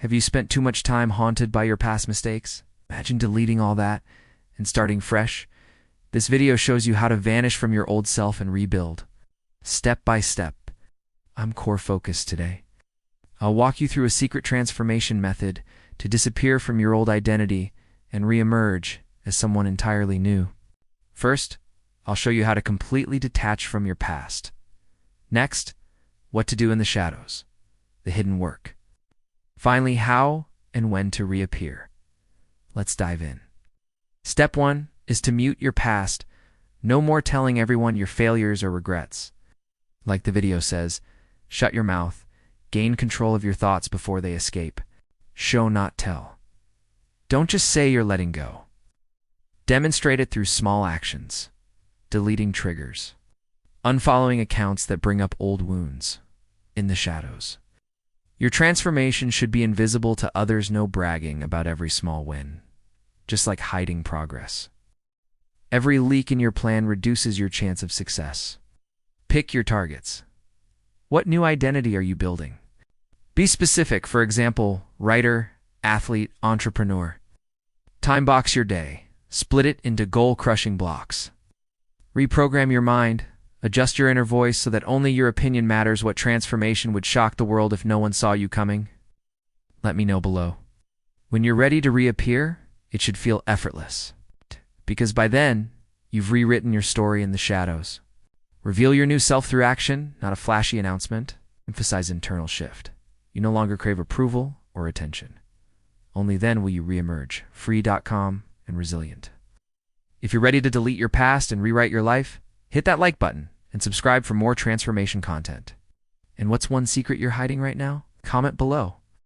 Have you spent too much time haunted by your past mistakes? Imagine deleting all that and starting fresh. This video shows you how to vanish from your old self and rebuild, step by step. I'm core focused today. I'll walk you through a secret transformation method to disappear from your old identity and re-emerge as someone entirely new. First, I'll show you how to completely detach from your past. Next, what to do in the shadows, the hidden work. Finally, how and when to reappear. Let's dive in. Step 1 is to mute your past. No more telling everyone your failures or regrets. Like the video says, shut your mouth, gain control of your thoughts before they escape. Show, not tell. Don't just say you're letting go. Demonstrate it through small actions, deleting triggers, unfollowing accounts that bring up old wounds in the shadows. Your transformation should be invisible to others, no bragging about every small win, just like hiding progress. Every leak in your plan reduces your chance of success. Pick your targets. What new identity are you building? Be specific, for example, writer, athlete, entrepreneur. Time box your day. Split it into goal-crushing blocks. Reprogram your mind. Adjust your inner voice so that only your opinion matters. What transformation would shock the world if no one saw you coming? Let me know below. When you're ready to reappear, it should feel effortless. Because by then, you've rewritten your story in the shadows. Reveal your new self through action, not a flashy announcement. Emphasize internal shift. You no longer crave approval or attention. Only then will you reemerge, free, calm, and resilient. If you're ready to delete your past and rewrite your life, hit that like button and subscribe for more transformation content. And what's one secret you're hiding right now? Comment below.